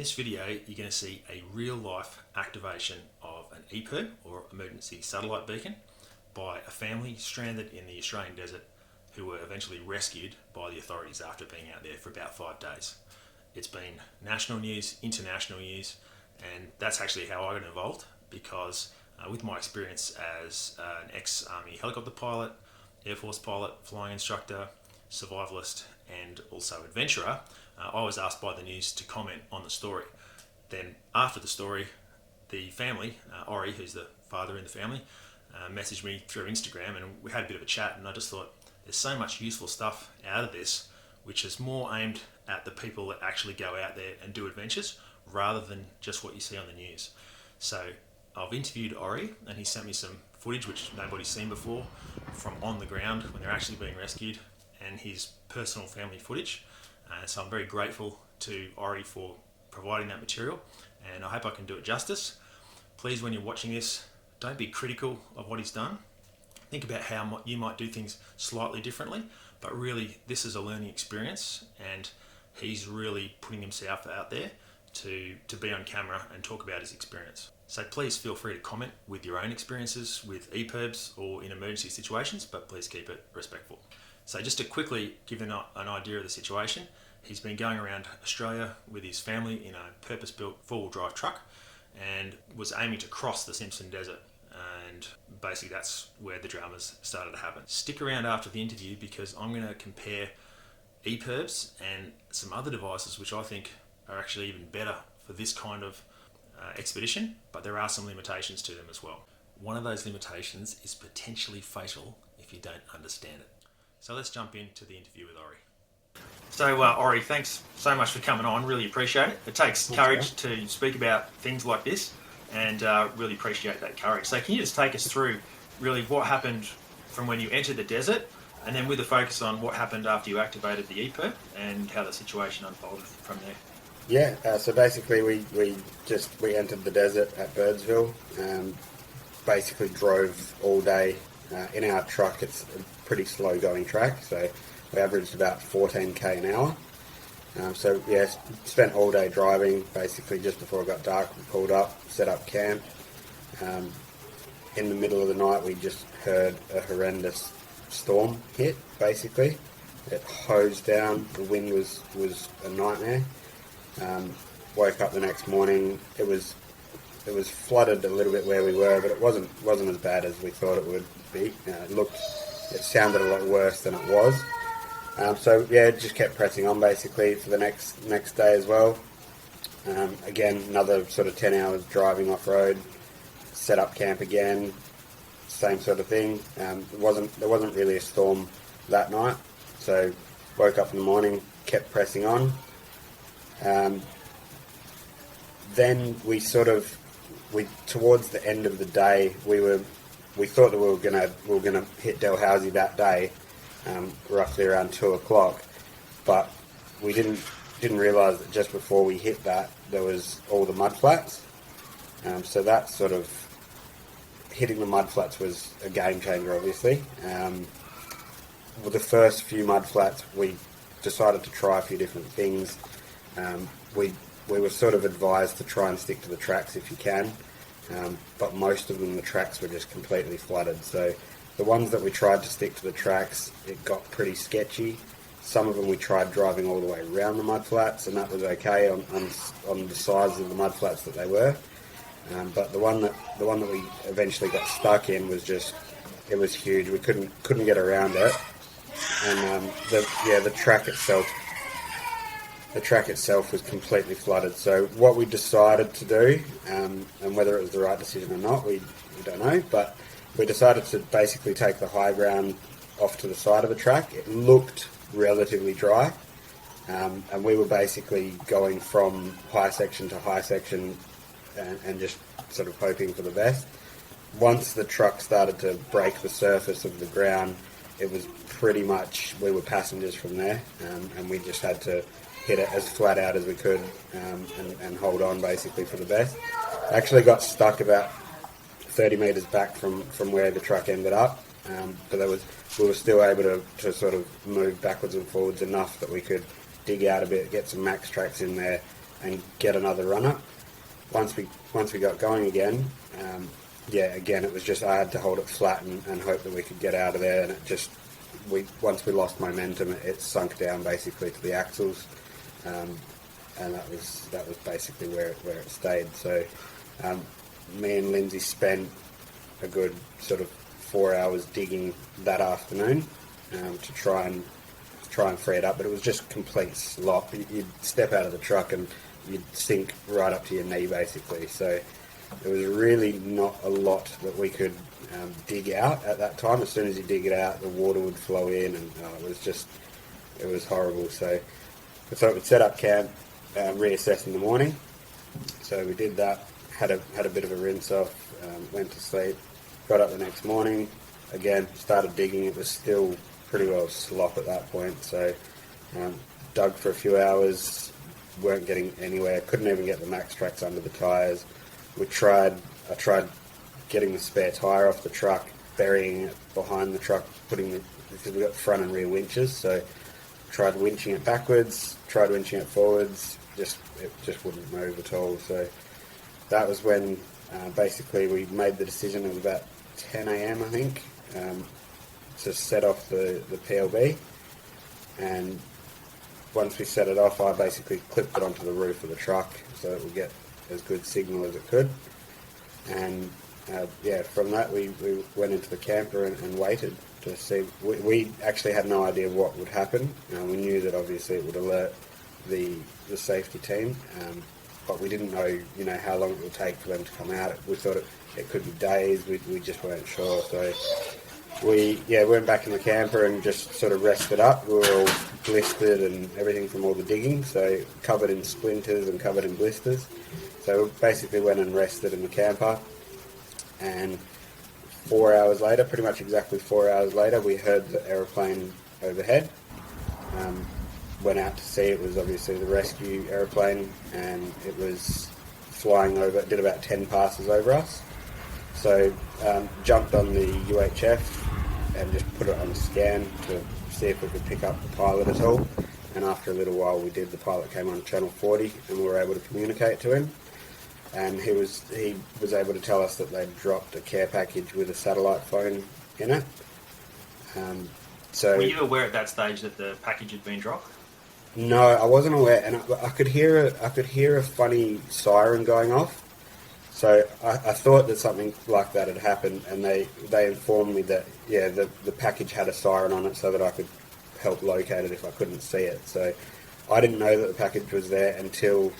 this video, you're going to see a real-life activation of an EPIRB, or Emergency Satellite Beacon, by a family stranded in the Australian desert who were eventually rescued by the authorities after being out there for about 5 days. It's been national news, international news, and that's actually how I got involved, because with my experience as an ex-Army helicopter pilot, Air Force pilot, flying instructor, survivalist, and also adventurer, I was asked by the news to comment on the story. Then after the story, the family, Ori, who's the father in the family, messaged me through Instagram, and we had a bit of a chat, and I just thought there's so much useful stuff out of this, which is more aimed at the people that actually go out there and do adventures rather than just what you see on the news. So I've interviewed Ori, and he sent me some footage which nobody's seen before from on the ground when they're actually being rescued, and his personal family footage. So I'm very grateful to Ori for providing that material, and I hope I can do it justice. Please, when you're watching this, don't be critical of what he's done. Think about how you might do things slightly differently, but really this is a learning experience, and he's really putting himself out there to be on camera and talk about his experience. So please feel free to comment with your own experiences with EPIRBs or in emergency situations, but please keep it respectful. So just to quickly give an idea of the situation, he's been going around Australia with his family in a purpose-built four-wheel drive truck and was aiming to cross the Simpson Desert, and basically that's where the dramas started to happen. Stick around after the interview, because I'm going to compare EPIRBs and some other devices which I think are actually even better for this kind of expedition, but there are some limitations to them as well. One of those limitations is potentially fatal if you don't understand it. So let's jump into the interview with Ori. So Ori, thanks so much for coming on, really appreciate it. It takes courage to speak about things like this, and really appreciate that courage. So can you just take us through really what happened from when you entered the desert, and then with a focus on what happened after you activated the EPIRB and how the situation unfolded from there? Yeah, so basically we entered the desert at Birdsville, basically drove all day in our truck. It's a pretty slow going track, so we averaged about 14k an hour. So yeah, spent all day driving. Basically just before it got dark, we pulled up, set up camp. In the middle of the night we just heard a horrendous storm hit, basically. It hosed down, the wind was a nightmare. Woke up the next morning, it was flooded a little bit where we were, but it wasn't as bad as we thought it would be. It sounded a lot worse than it was. So yeah, just kept pressing on basically for the next day as well. Again, another sort of 10 hours driving off road, set up camp again, same sort of thing. There wasn't really a storm that night, so woke up in the morning, kept pressing on. Then we towards the end of the day, we thought that we were gonna hit Dalhousie that day, roughly around 2 o'clock, but we didn't realise that just before we hit that there was all the mud flats. So that sort of hitting the mud flats was a game changer, obviously. With the first few mud flats, we decided to try a few different things. We were sort of advised to try and stick to the tracks if you can, but most of them, the tracks were just completely flooded. So the ones that we tried to stick to the tracks, it got pretty sketchy. Some of them we tried driving all the way around the mud flats, and that was okay on the size of the mud flats that they were. But the one that we eventually got stuck in was it was huge. We couldn't get around it, and the track itself was completely flooded. So what we decided to do, and whether it was the right decision or not, we don't know, but we decided to basically take the high ground off to the side of the track. It looked relatively dry, and we were basically going from high section to high section and just sort of hoping for the best. Once the truck started to break the surface of the ground, it was pretty much, we were passengers from there, and we just had to hit it as flat out as we could, and hold on basically for the best. Actually got stuck about 30 metres back from where the truck ended up, but we were still able to sort of move backwards and forwards enough that we could dig out a bit, get some max tracks in there, and get another run up. Once we got going again, again it was just I had to hold it flat and hope that we could get out of there, and it just once we lost momentum, it sunk down basically to the axles, and that was basically where it stayed. So me and Lindsay spent a good sort of 4 hours digging that afternoon to try and free it up, but it was just complete slop. You'd step out of the truck and you'd sink right up to your knee basically. So there was really not a lot that we could dig out at that time. As soon as you dig it out, the water would flow in, and it was horrible. So we thought we'd set up camp, reassess in the morning. So we did that, had a bit of a rinse off, went to sleep, got up the next morning, again started digging. It was still pretty well slop at that point, so dug for a few hours, weren't getting anywhere, couldn't even get the max tracks under the tyres. I tried getting the spare tyre off the truck, burying it behind the truck, because we got front and rear winches, so tried winching it backwards, tried winching it forwards, it just wouldn't move at all. So that was when basically we made the decision. It was about 10 a.m. I think, to set off the PLB, and once we set it off, I basically clipped it onto the roof of the truck so it would get as good signal as it could. And from that we went into the camper and waited to see. We actually had no idea what would happen. We knew that obviously it would alert the safety team, but we didn't know how long it would take for them to come out. We thought it could be days. We just weren't sure. So we went back in the camper and just sort of rested up. We were all blistered and everything from all the digging, so covered in splinters and covered in blisters. So we basically went and rested in the camper, and 4 hours later, pretty much exactly 4 hours later, we heard the aeroplane overhead. Went out to see. It was obviously the rescue aeroplane, and it was flying over. It did about 10 passes over us. So jumped on the UHF and just put it on a scan to see if we could pick up the pilot at all. And after a little while we did. The pilot came on channel 40 and we were able to communicate to him. And he was able to tell us that they'd dropped a care package with a satellite phone in it. Were you aware at that stage that the package had been dropped? No, I wasn't aware, and I could hear a funny siren going off. So I thought that something like that had happened, and they informed me that the package had a siren on it so that I could help locate it if I couldn't see it. So I didn't know that the package was there until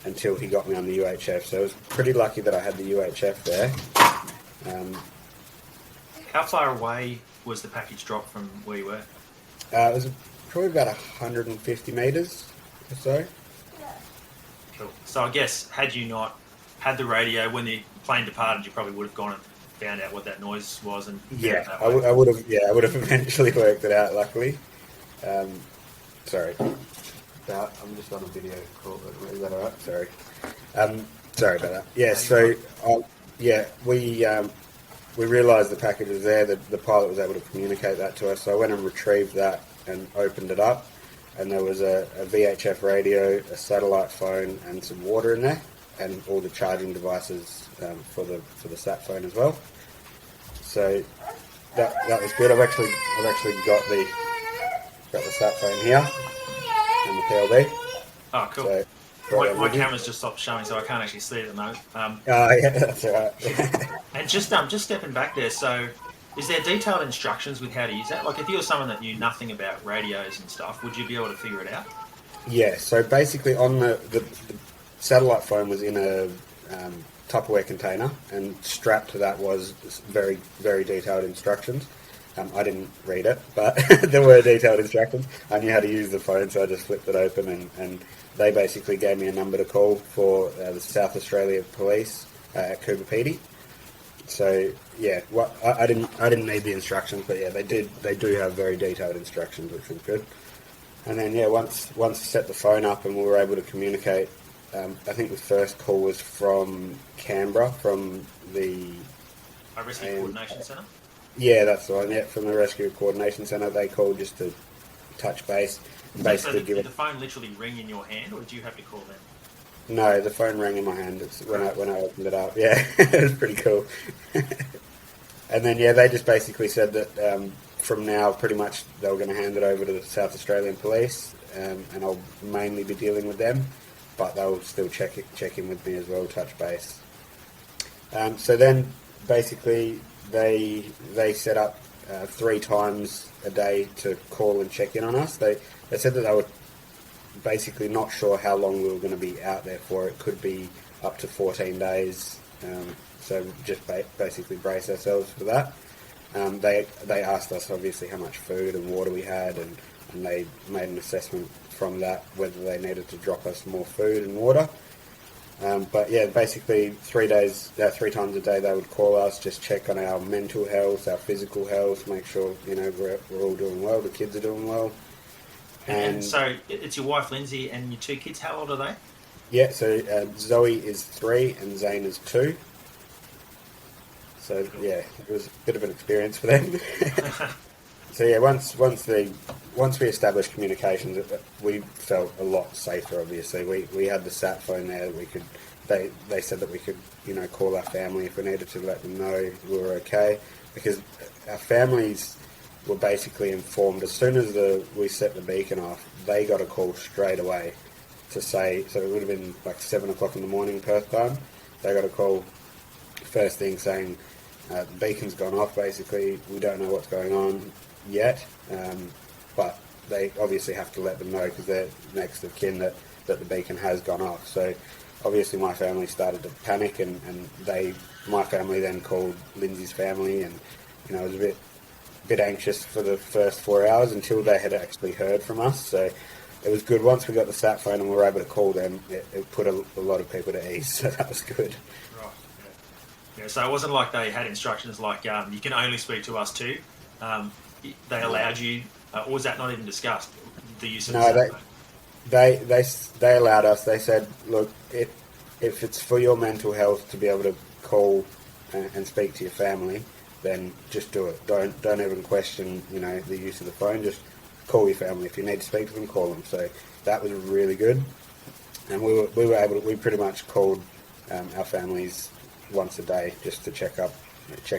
he got me on the UHF. So I was pretty lucky that I had the UHF there. How far away was the package dropped from where you were? It was probably about 150 metres or so. Cool. So I guess had you not had the radio when the plane departed, you probably would have gone and found out what that noise was. And I would have. Yeah, I would have eventually worked it out. Luckily, sorry. I'm just on a video call. Is that all right? Sorry. Sorry about that. Yeah. So we realised the package was there. The pilot was able to communicate that to us. So I went and retrieved that and opened it up, and there was a VHF radio, a satellite phone, and some water in there, and all the charging devices for the sat phone as well. So that was good. I've actually got the sat phone here and the PLB. Oh, cool. So, my camera's just stopped showing, so I can't actually see it at the moment. Yeah, that's all right. And just stepping back there, so is there detailed instructions with how to use that? Like, if you were someone that knew nothing about radios and stuff, would you be able to figure it out? Yeah, so basically on the satellite phone was in a Tupperware container, and strapped to that was very, very detailed instructions. I didn't read it, but there were detailed instructions. I knew how to use the phone, so I just flipped it open, and they basically gave me a number to call for the South Australia Police at Cooper Pedy. So yeah, I didn't need the instructions, but yeah, they do have very detailed instructions, which was good. And then once we set the phone up and we were able to communicate, I think the first call was from Canberra, from the Rescue Coordination Centre. Yeah, that's the one. Yeah, from the Rescue Coordination Centre, they called just to touch base. Basically, did the phone literally ring in your hand, or did you have to call them? No, the phone rang in my hand. It's when I opened it up. Yeah, it was pretty cool. And then they just basically said that from now, pretty much they were going to hand it over to the South Australian Police, and I'll mainly be dealing with them, but they'll still check in with me as well, touch base. So then, basically, they set up 3 times a day to call and check in on us. They said that they were basically not sure how long we were going to be out there for. It could be up to 14 days. So just basically brace ourselves for that. They asked us obviously how much food and water we had, and they made an assessment from that whether they needed to drop us more food and water. But yeah, basically 3 times a day they would call us, just check on our mental health, our physical health, make sure we're all doing well, the kids are doing well. And so it's your wife Lindsay and your 2 kids. How old are they? Yeah, so Zoe is 3 and Zane is 2. So yeah, it was a bit of an experience for them. So yeah, once we established communications, we felt a lot safer. Obviously, we had the sat phone there. They said that we could call our family if we needed to, let them know we were okay, because our families were basically informed as soon as we set the beacon off. They got a call straight away to say, so it would have been like 7 o'clock in the morning Perth time. They got a call first thing saying the beacon's gone off. Basically, we don't know what's going on yet, but they obviously have to let them know because they're next of kin that the beacon has gone off. So obviously my family started to panic, and my family then called Lindsay's family, and it was a bit anxious for the first 4 hours until they had actually heard from us. So it was good. Once we got the sat phone and we were able to call them, it put a lot of people to ease, so that was good. Right. Yeah, so it wasn't like they had instructions like you can only speak to us too. They allowed you, or was that not even discussed? The use of the sat phone? They allowed us. They said, look, if it's for your mental health to be able to call and speak to your family, then just do it. Don't even question the use of the phone. Just call your family. If you need to speak to them, call them. So that was really good, and we were able to. We pretty much called our families once a day just to check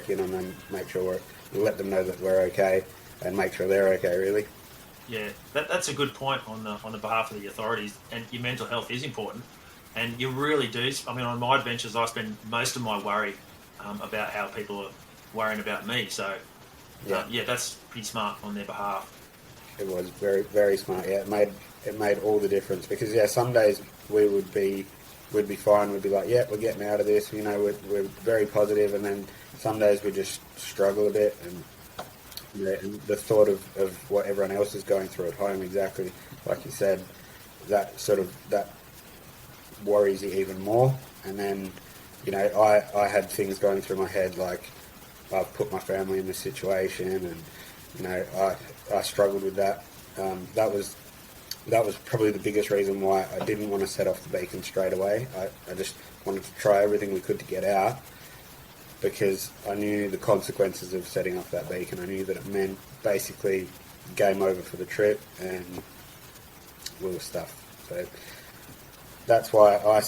in on them, make sure let them know that we're okay, and make sure they're okay. Really. Yeah, that's a good point on the behalf of the authorities, and your mental health is important, and you really do. I mean, on my adventures, I spend most of my worry about how people are worrying about me. So yeah, that's pretty smart on their behalf. It was very, very smart. Yeah, it made all the difference, because some days we'd be fine. We'd be like, yeah, we're getting out of this. We're very positive, and then some days we just struggle a bit, and the thought of what everyone else is going through at home, exactly like you said, that worries you even more. And then I had things going through my head like, I've put my family in this situation, and I struggled with that. That was probably the biggest reason why I didn't want to set off the beacon straight away. I just wanted to try everything we could to get out, because I knew the consequences of setting off that beacon. I knew that it meant basically game over for the trip, and we were stuffed. So that's why I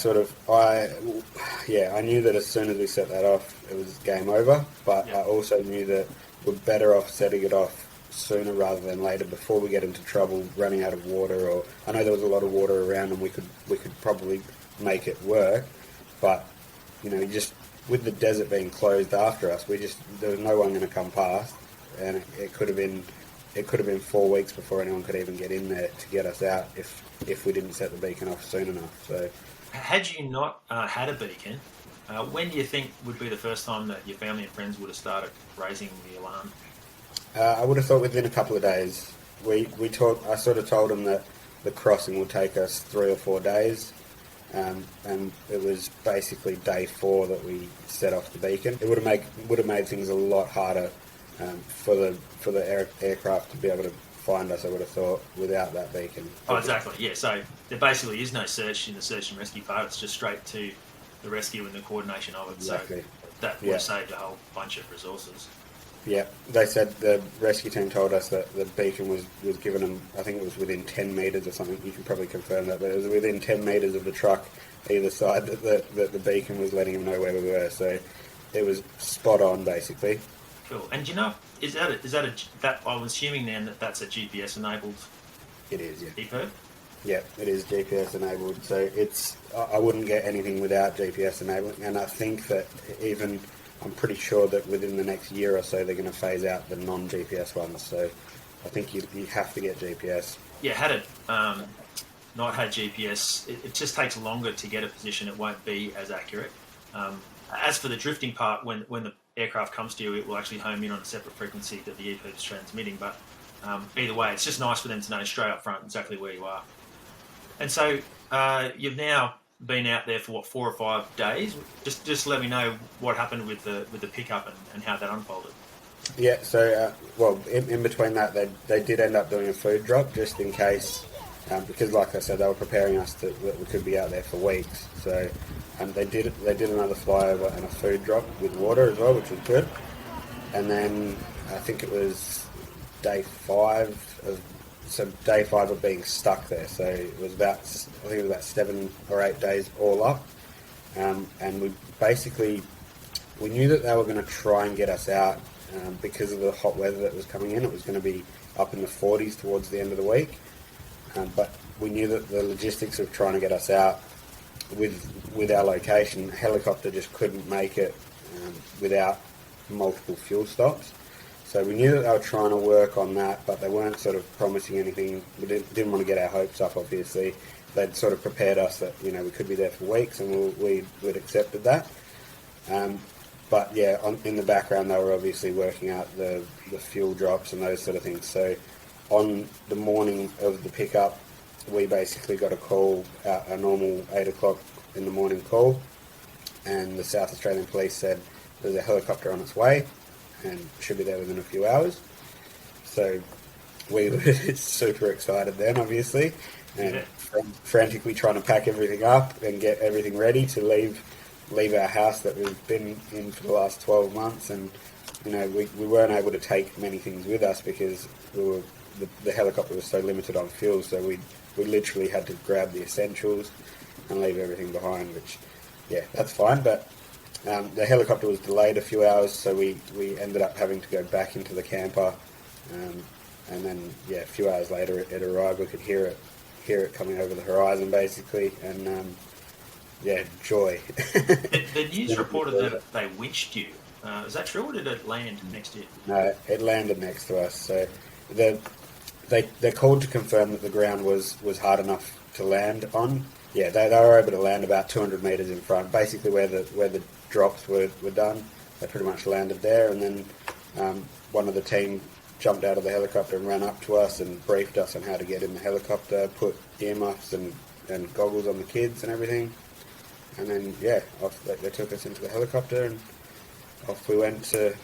knew that as soon as we set that off, it was game over. But I also knew that we're better off setting it off sooner rather than later, before we get into trouble running out of water. Or I know there was a lot of water around, and we could probably make it work. But just with the desert being closed after us, there was no one going to come past, and it could have been 4 weeks before anyone could even get in there to get us out if we didn't set the beacon off soon enough. So, had you not had a beacon, when do you think would be the first time that your family and friends would have started raising the alarm? I would have thought within a couple of days. I sort of told them that the crossing would take us 3 or 4 days. And it was basically day 4 that we set off the beacon. It would have made things a lot harder for the aircraft to be able to find us, I would have thought, without that beacon. Oh, exactly. Yeah. So there basically is no search in the search and rescue part. It's just straight to the rescue and the coordination of it. Exactly. So that would have saved a whole bunch of resources. Yeah, they said the rescue team told us that the beacon was given them, I think it was within 10 metres or something. You can probably confirm that, but it was within 10 metres of the truck either side that the beacon was letting him know where we were. So it was spot on, basically. Cool. And do you know, is that I'm assuming then that's a GPS enabled It is, yeah. EPIRB? Yeah, it is GPS enabled. So I wouldn't get anything without GPS enabling, and I think that I'm pretty sure that within the next year or so they're going to phase out the non-GPS ones. So I think you have to get GPS. Yeah, had it not had GPS, it just takes longer to get a position. It won't be as accurate. As for the drifting part, when the aircraft comes to you, it will actually home in on a separate frequency that the EPIRB is transmitting. But either way, it's just nice for them to know straight up front exactly where you are. And so you've now been out there for 4 or 5 days. Just let me know what happened with the pickup and how that unfolded. Yeah, so in between that, they did end up doing a food drop just in case, because like I said, they were preparing us that we could be out there for weeks. So they did another flyover and a food drop with water as well, which was good. And then I think it was day 5 of being stuck there. So it was about 7 or 8 days all up, and we knew that they were going to try and get us out. Because of the hot weather that was coming in, it was going to be up in the 40s towards the end of the week. But we knew that the logistics of trying to get us out with our location, a helicopter just couldn't make it without multiple fuel stops. So we knew that they were trying to work on that, but they weren't sort of promising anything. We didn't want to get our hopes up, obviously. They'd sort of prepared us that, we could be there for weeks, and we'd accepted that. But yeah, in the background, they were obviously working out the fuel drops and those sort of things. So on the morning of the pickup, we basically got a call, a normal 8 o'clock in the morning call, and the South Australian Police said there's a helicopter on its way and should be there within a few hours. So we were super excited then, obviously, and frantically trying to pack everything up and get everything ready to leave our house that we've been in for the last 12 months. And we weren't able to take many things with us because the helicopter was so limited on fuel, so we literally had to grab the essentials and leave everything behind, which that's fine. But the helicopter was delayed a few hours, so we ended up having to go back into the camper, and then a few hours later it arrived. We could hear it coming over the horizon basically, and joy. The news reported that they winched you. Is that true, or did it land next to you? No, it landed next to us. So they called to confirm that the ground was hard enough to land on. Yeah, they were able to land about 200 metres in front, basically where the drops were done. They pretty much landed there, and then one of the team jumped out of the helicopter and ran up to us and briefed us on how to get in the helicopter, put earmuffs and goggles on the kids and everything. And then, they took us into the helicopter, and off we went to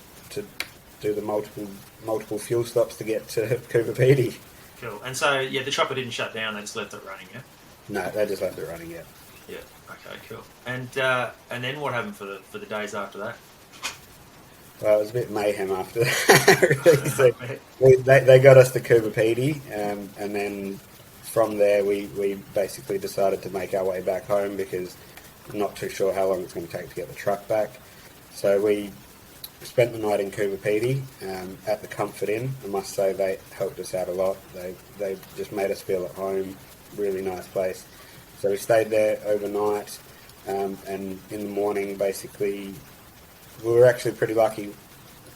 do the multiple fuel stops to get to Cooper Pedy. Cool. And so, the chopper didn't shut down, they just left it running, yeah? No, they just left it running, yeah. Yeah, okay, cool. And then what happened for the days after that? Well, it was a bit mayhem after that. So they got us to Cooper Pedy, and then from there we basically decided to make our way back home because I'm not too sure how long it's going to take to get the truck back. So we spent the night in Cooper Pedy at the Comfort Inn. I must say they helped us out a lot. They just made us feel at home. Really nice place. So we stayed there overnight, and in the morning, basically, we were actually pretty lucky.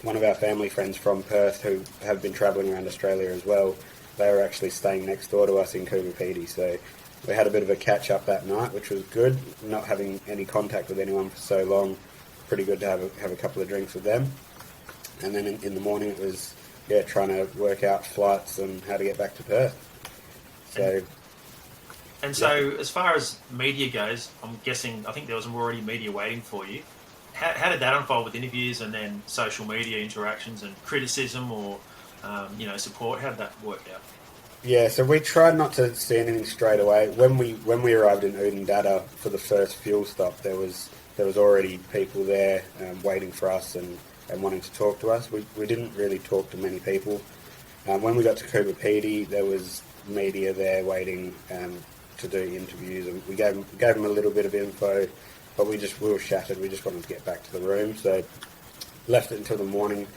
One of our family friends from Perth, who have been travelling around Australia as well, they were actually staying next door to us in Cooper Pedy. So we had a bit of a catch-up that night, which was good. Not having any contact with anyone for so long, pretty good to have a couple of drinks with them. And then in the morning it was, trying to work out flights and how to get back to Perth. So... And so, as far as media goes, I'm guessing, I think there was already media waiting for you. How did that unfold with interviews and then social media interactions and criticism or, support? How did that work out? Yeah, so we tried not to see anything straight away. When we arrived in Oodendata for the first fuel stop, there was already people there waiting for us and wanting to talk to us. We didn't really talk to many people. When we got to Cooper Pedy, there was media there waiting to do interviews, and we gave them a little bit of info, but we were shattered. We just wanted to get back to the room, so left it until the morning.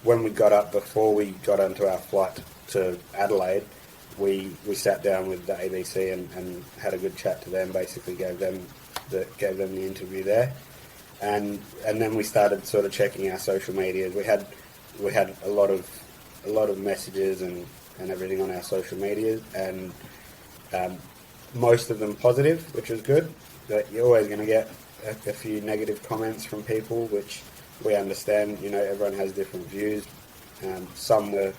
When we got up, before we got onto our flight to Adelaide, we sat down with the ABC and had a good chat to them. Basically, gave them the interview there, and then we started sort of checking our social medias. We had a lot of messages and everything on our social medias, and most of them positive, which was good. But you're always going to get a few negative comments from people, which we understand. You know, everyone has different views. Some were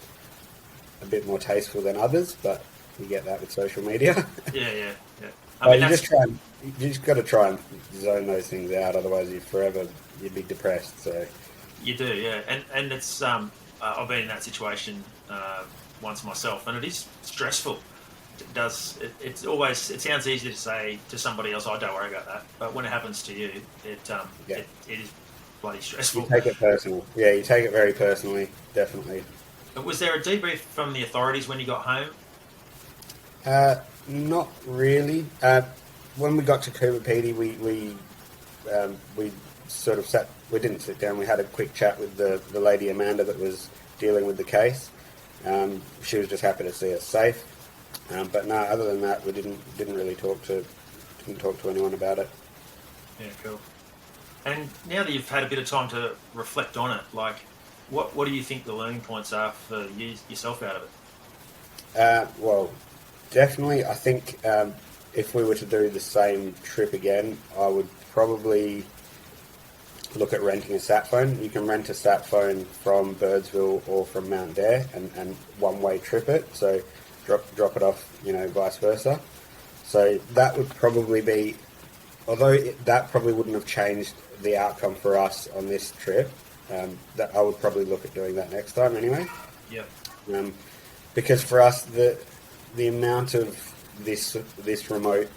a bit more tasteful than others, but you get that with social media. Yeah. You just got to try and zone those things out, otherwise you'd be depressed. So you do, yeah. And it's I've been in that situation once myself, and it is stressful. It sounds easy to say to somebody else, "Oh, don't worry about that," but when it happens to you, it is bloody stressful. You take it personal. Yeah, you take it very personally, definitely. But was there a debrief from the authorities when you got home? Not really. When we got to Coober Pedy, we sort of sat. We didn't sit down. We had a quick chat with the lady Amanda that was dealing with the case. She was just happy to see us safe. But no, other than that, we didn't really talk to anyone about it. Yeah, cool. And now that you've had a bit of time to reflect on it, like, what do you think the learning points are for yourself out of it? Well, definitely, I think if we were to do the same trip again, I would probably look at renting a sat phone. You can rent a sat phone from Birdsville or from Mount Dare and one-way trip it. So drop it off, vice versa. So that would probably be, although that probably wouldn't have changed the outcome for us on this trip, that I would probably look at doing that next time anyway. Yeah. Because for us, the amount of this remote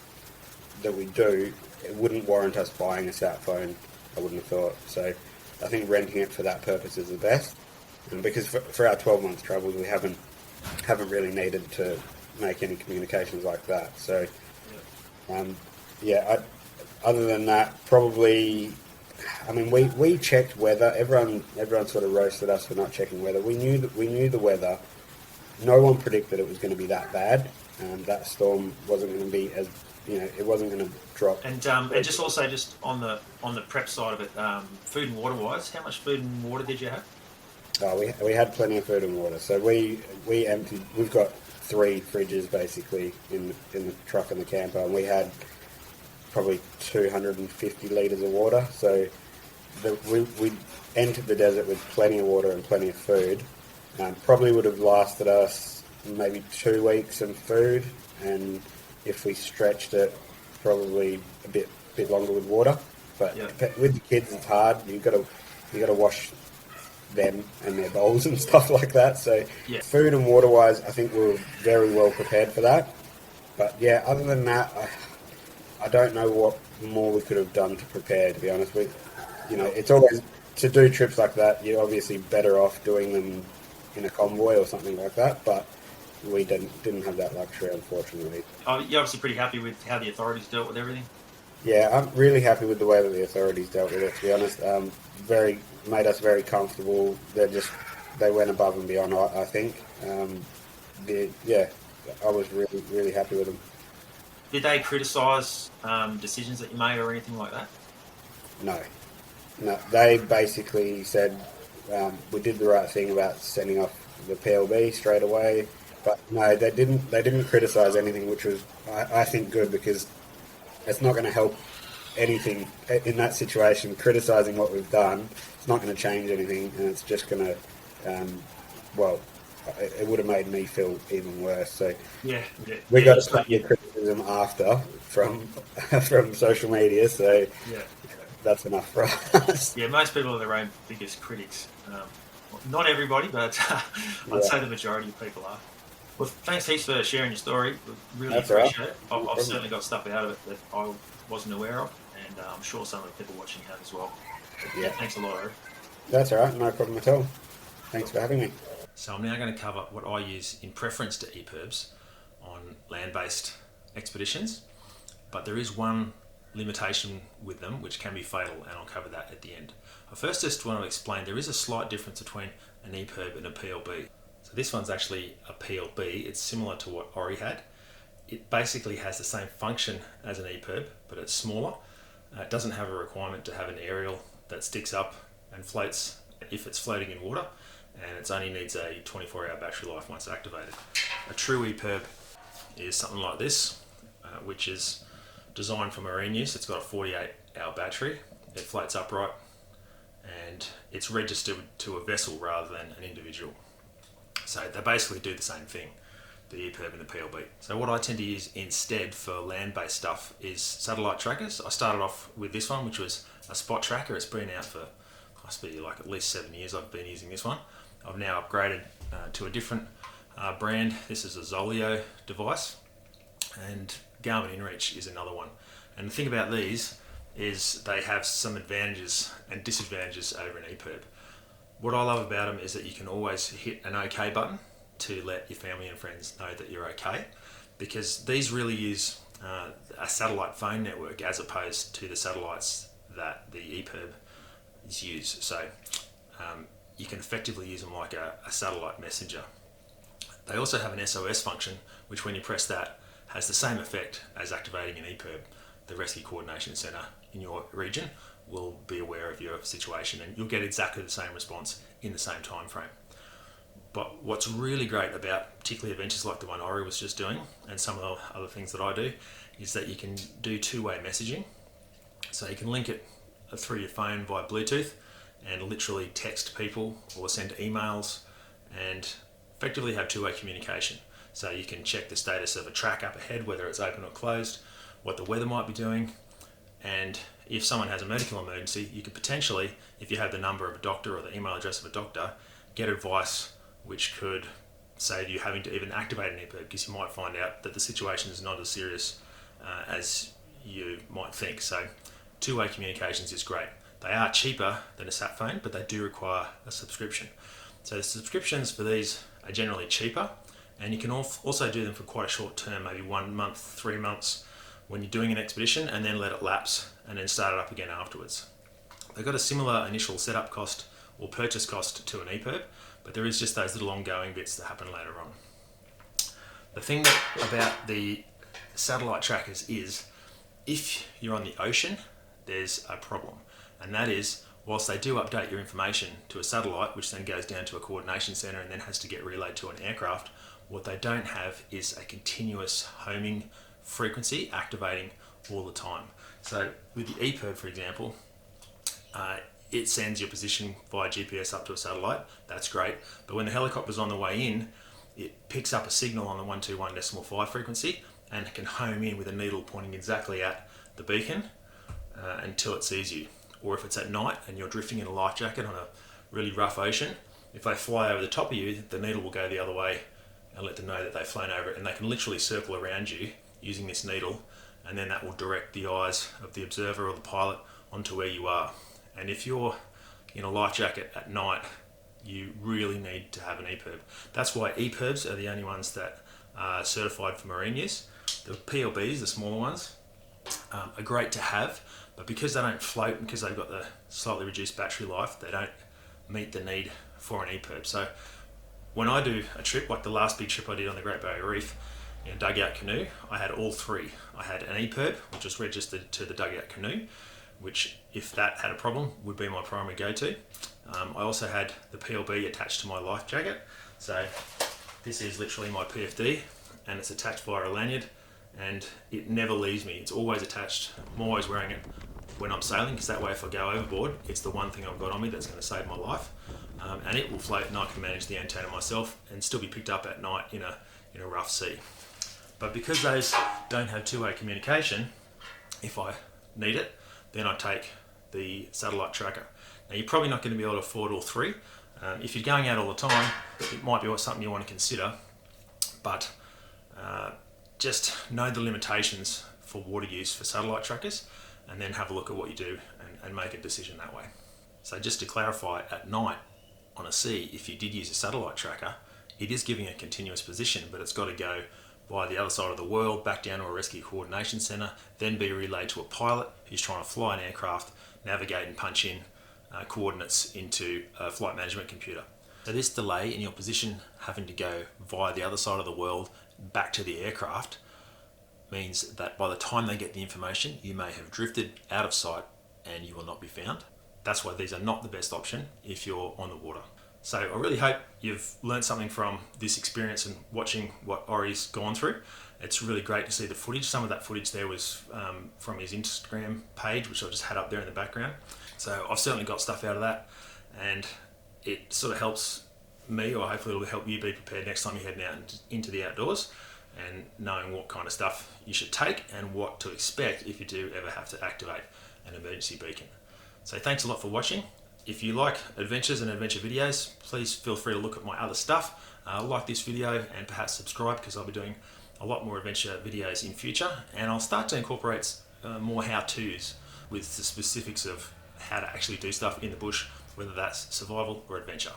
that we do, it wouldn't warrant us buying a sat phone, I wouldn't have thought. So I think renting it for that purpose is the best. And because for our 12-month travels, we haven't really needed to make any communications like that. So, other than that, probably, I mean, we checked weather. Everyone sort of roasted us for not checking weather. We knew the weather. No one predicted it was going to be that bad. That storm wasn't going to be as, it wasn't going to drop. And just also just on the prep side of it, food and water wise, how much food and water did you have? Oh, we had plenty of food and water. So we emptied. We've got 3 fridges basically in the truck and the camper, and we had probably 250 litres of water. So we entered the desert with plenty of water and plenty of food. Probably would have lasted us maybe 2 weeks in food, and if we stretched it, probably a bit longer with water. But with the kids, it's hard. You got to wash them and their bowls and stuff like that. So food and water wise, I think we were very well prepared for that. But yeah, other than that, I don't know what more we could have done to prepare, to be honest with. It's always, to do trips like that, you're obviously better off doing them in a convoy or something like that, but we didn't have that luxury, unfortunately. Oh, you're obviously pretty happy with how the authorities dealt with everything? Yeah, I'm really happy with the way that the authorities dealt with it, to be honest. Made us very comfortable. They went above and beyond, I think. I was really, really happy with them. Did they criticise decisions that you made or anything like that? No, they basically said we did the right thing about sending off the PLB straight away. But no, they didn't criticise anything, which was, I think, good, because it's not going to help anything in that situation. Criticising what we've done, it's not going to change anything, and it's just going to, it would have made me feel even worse. So we got plenty of criticism after from social media, so that's enough for us. Yeah, most people are their own biggest critics. Not everybody, but I'd say the majority of people are. Well, thanks heaps for sharing your story. We really appreciate it. I've certainly got stuff out of it that I wasn't aware of, and I'm sure some of the people watching have as well. But, thanks a lot, Ori. That's all right, no problem at all. Thanks for having me. So I'm now going to cover what I use in preference to EPIRBs on land-based expeditions, but there is one limitation with them which can be fatal, and I'll cover that at the end. I first just want to explain there is a slight difference between an EPIRB and a PLB. So this one's actually a PLB. It's similar to what Ori had. It basically has the same function as an EPIRB, but it's smaller. It doesn't have a requirement to have an aerial that sticks up and floats if it's floating in water, and it only needs a 24-hour battery life once activated. A true EPIRB is something like this, which is designed for marine use. It's got a 48-hour battery, it floats upright, and it's registered to a vessel rather than an individual. So they basically do the same thing, the EPIRB and the PLB. So what I tend to use instead for land-based stuff is satellite trackers. I started off with this one, which was a spot tracker. It's been out for, must be like at least 7 years I've been using this one. I've now upgraded to a different brand. This is a Zoleo device, and Garmin Inreach is another one. And the thing about these is they have some advantages and disadvantages over an EPIRB. What I love about them is that you can always hit an OK button to let your family and friends know that you're okay, because these really use a satellite phone network as opposed to the satellites that the EPIRB is used. So you can effectively use them like a satellite messenger. They also have an SOS function, which when you press that has the same effect as activating an EPIRB. The Rescue Coordination Centre in your region will be aware of your situation, and you'll get exactly the same response in the same time frame. But what's really great about particularly adventures like the one Ori was just doing, and some of the other things that I do, is that you can do two-way messaging. So you can link it through your phone via Bluetooth and literally text people or send emails and effectively have two-way communication. So you can check the status of a track up ahead, whether it's open or closed, what the weather might be doing, and if someone has a medical emergency, you could potentially, if you have the number of a doctor or the email address of a doctor, get advice which could save you having to even activate an EPIRB, because you might find out that the situation is not as serious as you might think. So two-way communications is great. They are cheaper than a sat phone, but they do require a subscription. So the subscriptions for these are generally cheaper, and you can also do them for quite a short term, maybe 1 month, 3 months, when you're doing an expedition, and then let it lapse and then start it up again afterwards. They've got a similar initial setup cost or purchase cost to an EPIRB, but there is just those little ongoing bits that happen later on. The thing about the satellite trackers is, if you're on the ocean, there's a problem, and that is, whilst they do update your information to a satellite, which then goes down to a coordination centre and then has to get relayed to an aircraft, what they don't have is a continuous homing frequency activating all the time. So with the EPIRB, for example, it sends your position via GPS up to a satellite. That's great, but when the helicopter's on the way in, it picks up a signal on the 121.5 frequency and it can home in with a needle pointing exactly at the beacon until it sees you. Or if it's at night and you're drifting in a life jacket on a really rough ocean, if they fly over the top of you, the needle will go the other way and let them know that they've flown over it, and they can literally circle around you using this needle, and then that will direct the eyes of the observer or the pilot onto where you are. And if you're in a life jacket at night, you really need to have an EPIRB. That's why EPIRBs are the only ones that are certified for marine use. The PLBs, the smaller ones, are great to have, but because they don't float and because they've got the slightly reduced battery life, they don't meet the need for an EPIRB. So when I do a trip, like the last big trip I did on the Great Barrier Reef in a dugout canoe, I had all three. I had an EPIRB, which was registered to the dugout canoe, which, if that had a problem, would be my primary go-to. I also had the PLB attached to my life jacket. So this is literally my PFD, and it's attached via a lanyard, and it never leaves me. It's always attached. I'm always wearing it when I'm sailing, because that way if I go overboard, it's the one thing I've got on me that's going to save my life. And it will float, and I can manage the antenna myself and still be picked up at night in a rough sea. But because those don't have two-way communication, if I need it, then I take the satellite tracker. Now, you're probably not going to be able to afford all three. If you're going out all the time, it might be something you want to consider, but just know the limitations for water use for satellite trackers, and then have a look at what you do and make a decision that way. So just to clarify, at night on a sea, if you did use a satellite tracker, it is giving a continuous position, but it's got to go by the other side of the world back down to a rescue coordination centre, then be relayed to a pilot who's trying to fly an aircraft, navigate and punch in coordinates into a flight management computer. So this delay in your position, having to go via the other side of the world back to the aircraft, means that by the time they get the information, you may have drifted out of sight and you will not be found. That's why these are not the best option if you're on the water. So I really hope you've learned something from this experience and watching what Ori's gone through. It's really great to see the footage. Some of that footage there was from his Instagram page, which I just had up there in the background. So I've certainly got stuff out of that, and it sort of helps me, or hopefully it'll help you be prepared next time you're heading out into the outdoors, and knowing what kind of stuff you should take and what to expect if you do ever have to activate an emergency beacon. So thanks a lot for watching. If you like adventures and adventure videos, please feel free to look at my other stuff. Like this video and perhaps subscribe, because I'll be doing a lot more adventure videos in future, and I'll start to incorporate more how-tos with the specifics of how to actually do stuff in the bush, whether that's survival or adventure.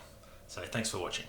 So thanks for watching.